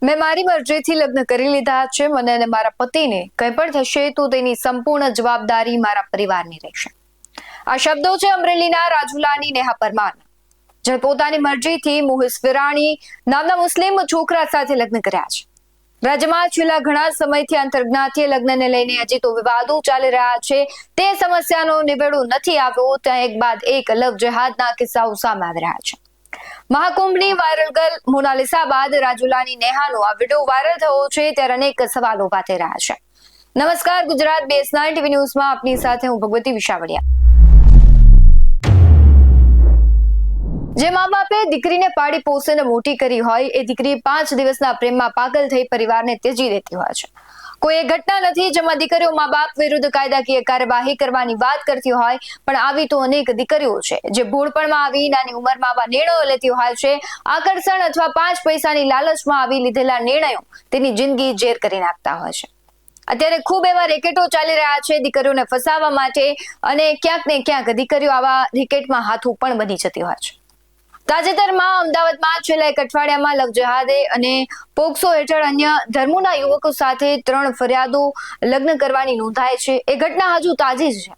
મેં મારી મરજીથી લગ્ન કરી લીધા છે. મને અને મારા પતિને કંઈ પણ થશે તો તેની સંપૂર્ણ જવાબદારી મારા પરિવારની રહેશે. આ શબ્દો છે અમરેલીના રાજુલાની નેહા પરમારના, જે પોતાની મરજીથી મુહિસ વિરાણી નામના મુસ્લિમ છોકરા સાથે લગ્ન કર્યા છે. રાજ્યમાં છેલ્લા ઘણા સમયથી આંતરજ્ઞાતીય લગ્નને લઈને હજી તો વિવાદો ચાલી રહ્યા છે. તે સમસ્યાનો નિવેડો નથી આવ્યો ત્યાં એક બાદ એક લવ જેહાદના કિસ્સાઓ સામે આવી રહ્યા છે. મહાકુંભની વાયરલ ગર્લ મોનાલિસા બાદ રાજુલાની નેહાનો આ વિડીયો વાયરલ થયો છે ત્યારે અનેક સવાલો ઉભા થઈ રહ્યા છે. નમસ્કાર, ગુજરાત BS9 TV ન્યૂઝમાં આપની સાથે હું ભગવતી વિશાવડિયા. જે મા બાપે દીકરીને પાડી પોસીને મોટી કરી હોય એ દીકરી 5 દિવસના પ્રેમમાં પાગલ થઈ પરિવારને ત્યજી દેતી હોય છે. કોઈ એ ઘટના નથી જેમાં દીકરીઓ મા બાપ વિરુદ્ધ કાયદાકીય કાર્યવાહી કરવાની વાત કરતી હોય, પણ આવી તો અનેક દીકરીઓ છે જે ભૂલપણમાં આવી નાની ઉંમરમાં આવા નિર્ણયો લેતી હોય છે. આકર્ષણ અથવા 5 પૈસાની લાલચમાં આવી લીધેલા નિર્ણયો તેની જિંદગી ઝેર કરી નાખતા હોય છે. અત્યારે ખૂબ એવા રેકેટો ચાલી રહ્યા છે દીકરીઓને ફસાવવા માટે, અને ક્યાંક ને ક્યાંક દીકરીઓ આવા રેકેટમાં હાથું પણ બની જતી હોય છે. તાજેતરમાં અમદાવાદમાં છેલ્લા એક અઠવાડિયામાં લવ જેહાદે અને પોક્સો હેઠળ અન્ય ધર્મોના યુવકો સાથે 3 ફરિયાદો લગ્ન કરવાની નોંધાય છે. એ ઘટના હજુ તાજી જ છે.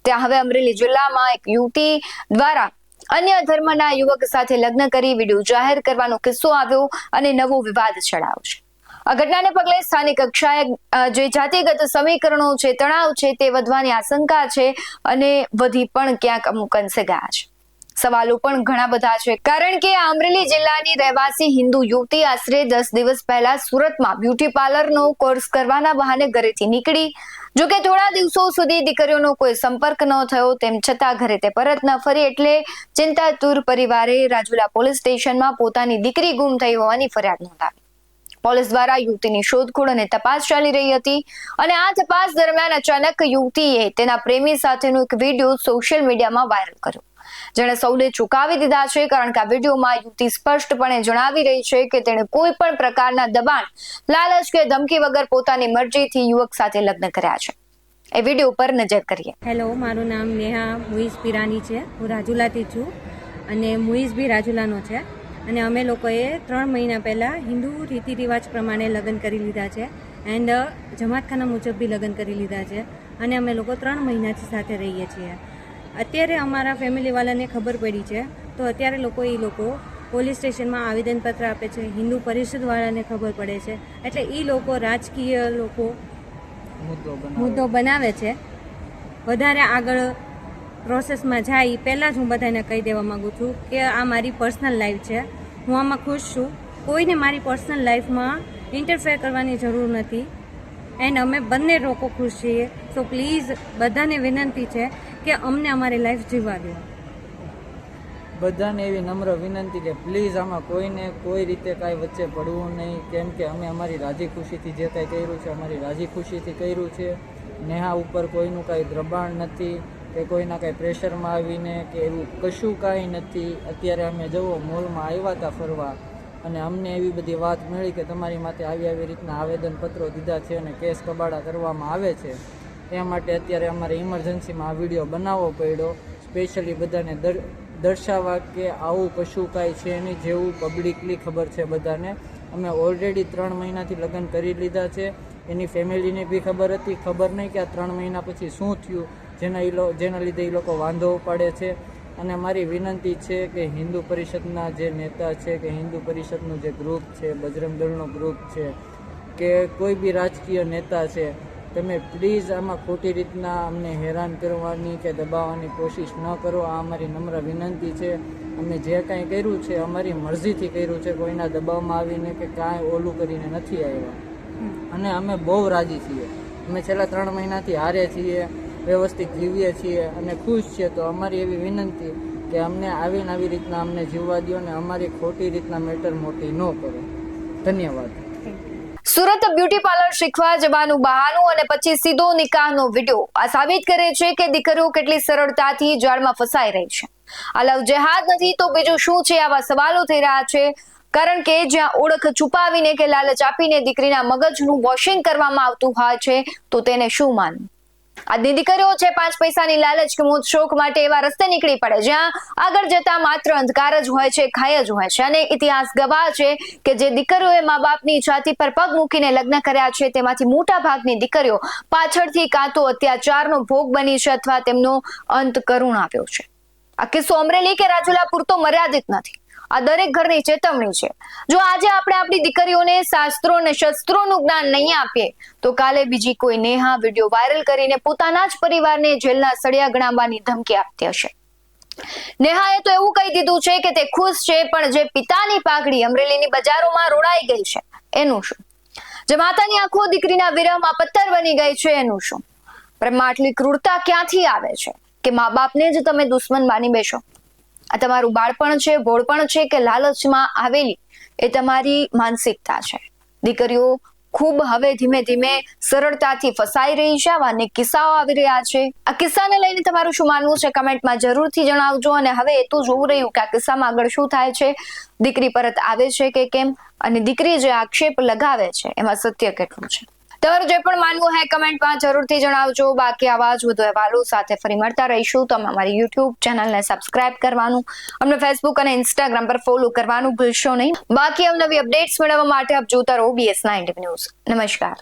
ત્યાં હવે અમરેલી જિલ્લામાં એક યુવતી દ્વારા અન્ય ધર્મના યુવક સાથે લગ્ન કરી વિડીયો જાહેર કરવાનો કિસ્સો આવ્યો અને નવો વિવાદ છેડાયો છે. આ ઘટનાને પગલે સ્થાનિક કક્ષાએ જે જાતિગત સમીકરણો છે, તણાવ છે, તે વધવાની આશંકા છે અને વધી પણ ક્યાંક અમુક અંશે ગયા છે. સવાલો પણ ઘણા બધા છે, કારણ કે આ અમરેલી જિલ્લાની રહેવાસી હિન્દુ યુવતી આશરે 10 દિવસ પહેલા સુરતમાં બ્યુટી પાર્લરનો કોર્સ કરવાના બહાને ઘરેથી નીકળી. જોકે થોડા દિવસો સુધી દીકરીઓનો કોઈ સંપર્ક ન થયો, તેમ છતાં ઘરે તે પરત ન ફરી એટલે ચિંતાતુર પરિવારે રાજુલા પોલીસ સ્ટેશનમાં પોતાની દીકરી ગુમ થઈ હોવાની ફરિયાદ નોંધાવી. પોલીસ દ્વારા યુવતીની શોધખોળ અને તપાસ ચાલી રહી હતી અને આ તપાસ દરમિયાન અચાનક યુવતીએ તેના પ્રેમી સાથેનો એક વિડીયો સોશિયલ મીડિયામાં વાયરલ કર્યો, જેણે સૌને ચોંકાવી દીધા છે. કારણ કે આ વિડીયોમાં યુવતી સ્પષ્ટપણે જણાવી રહી છે કે તેણે કોઈ પણ પ્રકારના દબાણ, લાલચ કે ધમકી વગર પોતાની મરજીથી યુવક સાથે લગ્ન કર્યા છે. એ વિડીયો પર નજર કરીએ. હેલો, મારું નામ નેહા મુહિસ પિરાની છે. હું રાજુલાથી છું અને મુહિસ બી રાજુલાનો છે. અને અમે લોકોએ 3 મહિના પહેલાં હિન્દુ રીતિ રિવાજ પ્રમાણે લગ્ન કરી લીધા છે એન્ડ જમાતખાના મુજબ બી લગ્ન કરી લીધા છે અને અમે લોકો 3 મહિનાથી સાથે રહીએ છીએ. અત્યારે અમારા ફેમિલીવાળાને ખબર પડી છે તો અત્યારે લોકો પોલીસ સ્ટેશનમાં આવેદનપત્ર આપે છે. હિન્દુ પરિષદવાળાને ખબર પડે છે એટલે એ લોકો રાજકીય મુદ્દો બનાવે છે. વધારે આગળ પ્રોસેસમાં જાય પહેલાં જ હું બધાને કહી દેવા માગું છું કે આ મારી પર્સનલ લાઈફ છે. હું આમાં ખુશ છું. કોઈને મારી પર્સનલ લાઈફમાં ઇન્ટરફેર કરવાની જરૂર નથી એન્ડ અમે બંને લોકો ખુશ છીએ. સો પ્લીઝ બધાને વિનંતી છે કે અમને અમારી લાઈફ જીવવા દો. બધાને એવી નમ્ર વિનંતી કે પ્લીઝ આમાં કોઈને કોઈ રીતે કાંઈ વચ્ચે પડવું નહીં, કેમ કે અમે અમારી રાજી ખુશીથી જે કાંઈ કર્યું છે અમારી રાજી ખુશીથી કર્યું છે. નેહા ઉપર કોઈનું કાંઈ દબાણ નથી કે કોઈના કાંઈ પ્રેશરમાં આવીને કે એવું કશું કાંઈ નથી. અત્યારે અમે જવો મોલમાં આવ્યા હતા ફરવા અને અમને એવી બધી વાત મળી કે તમારી માટે આવી રીતના આવેદનપત્રો દીધા છે અને કેસ કબાડા કરવામાં આવે છે. એ માટે અત્યારે અમારે ઇમરજન્સીમાં આ વિડીયો બનાવવો પડ્યો, સ્પેશિયલી બધાને દર્શાવવા કે આવું કશું કાંઈ છે નહીં, જેવું પબ્લિકલી ખબર છે બધાને. અમે ઓલરેડી 3 મહિનાથી લગ્ન કરી લીધા છે. એની ફેમિલીને બી ખબર હતી. ખબર નહીં કે આ 3 મહિના પછી શું થયું જેના લીધે એ લોકો વાંધો ઉપાડે છે. અને મારી વિનંતી છે કે હિન્દુ પરિષદના જે નેતા છે કે હિન્દુ પરિષદનું જે ગ્રુપ છે, બજરંગ દળનો ગ્રુપ છે કે કોઈ બી રાજકીય નેતા છે, તમે પ્લીઝ આમાં ખોટી રીતના અમને હેરાન કરવાની કે દબાવવાની કોશિશ ન કરો. આ અમારી નમ્ર વિનંતી છે. અમે જે કાંઈ કર્યું છે અમારી મરજીથી કર્યું છે, કોઈના દબાવમાં આવીને કે કાંઈ ઓલું કરીને નથી આવ્યા. અને અમે બહુ રાજી છીએ. અમે છેલ્લા 3 મહિનાથી હારે છીએ, વ્યવસ્થિત જીવીએ છીએ અને ખુશ છીએ. તો અમારી એવી વિનંતી કે અમને આવી રીતના અમને જીવવા દો અને અમારી ખોટી રીતના મેટર મોટી ન કરો. ધન્યવાદ. સુરત બ્યુટી પાર્લર શીખવા જવાનું બહાનું અને પછી સીધો નિકાહનો વિડીયો આ સાબિત કરે છે કે દીકરીઓ કેટલી સરળતાથી જાળમાં ફસાઈ રહી છે. આ લવ જેહાદ નથી તો બીજું શું છે? આવા સવાલો થઈ રહ્યા છે, કારણ કે જ્યાં ઓળખ છુપાવીને કે લાલચ આપીને દીકરીના મગજનું વોશિંગ કરવામાં આવતું હોય છે તો તેને શું માનવું? આજની દીકરીઓ છે 5 પૈસાની લાલચ કે મોજ શોખ માટે એવા રસ્તે નીકળી પડે જ્યાં આગળ જતા માત્ર અંધકાર જ હોય છે, ખાય જ હોય છે. અને ઇતિહાસ ગવાહ છે કે જે દીકરીઓએ મા બાપની છાતી પર પગ મૂકીને લગ્ન કર્યા છે તેમાંથી મોટા ભાગની દીકરીઓ પાછળથી કાં તો અત્યાચારનો ભોગ બની છે અથવા તેમનો અંત કરુણ આવ્યો છે. આ કિસ્સો અમરેલી કે રાજુલા પૂરતો મર્યાદિત નથી. આ દરેક ઘરની ચેતવણી છે. જો આજે આપણે આપણી દીકરીઓને શાસ્ત્રો અને શસ્ત્રોનું જ્ઞાન નહીં આપીએ તો કાલે બીજી કોઈ નેહા વિડીયો વાયરલ કરીને પોતાના જ પરિવારને જેલના સળિયા ગણાવવાની ધમકી આપતી હશે. નેહાએ તો એવું કહી દીધું છે કે તે ખુશ છે, પણ જે પિતાની પાઘડી અમરેલીની બજારોમાં રોડાઈ ગઈ છે એનું શું? જે માતાની આંખો દીકરીના વિરહમાં પથ્થર બની ગઈ છે એનું શું? પ્રેમમાં આટલી ક્રૂરતા ક્યાંથી આવે છે કે મા બાપને જ તમે દુશ્મન માની બેસો? આ તમારું બાળપણ છે, ભોળપણ છે કે લાલચમાં આવેલી એ તમારી માનસિકતા છે? દીકરીઓ ખૂબ હવે ધીમે ધીમે સરળતાથી ફસાઈ રહી છે. આવા અનેક કિસ્સાઓ આવી રહ્યા છે. આ કિસ્સાને લઈને તમારું શું માનવું છે કમેન્ટમાં જરૂરથી જણાવજો. અને હવે એ તો જોવું રહ્યું કે આ કિસ્સામાં આગળ શું થાય છે, દીકરી પરત આવે છે કે કેમ, અને દીકરી જે આક્ષેપ લગાવે છે એમાં સત્ય કેટલું છે. તમારું જે પણ માનવું હોય કમેન્ટમાં જરૂરથી જણાવજો. બાકી આવા જ વધુ અહેવાલો સાથે ફરી મળતા રહીશું. તમે અમારી યુટ્યુબ ચેનલને સબસ્ક્રાઇબ કરવાનું, અમને ફેસબુક અને ઇન્સ્ટાગ્રામ પર ફોલો કરવાનું ભૂલશો નહીં. બાકી અવનવી અપડેટ્સ મેળવવા માટે આપ જોતા રહો BS9 ન્યૂઝ. નમસ્કાર.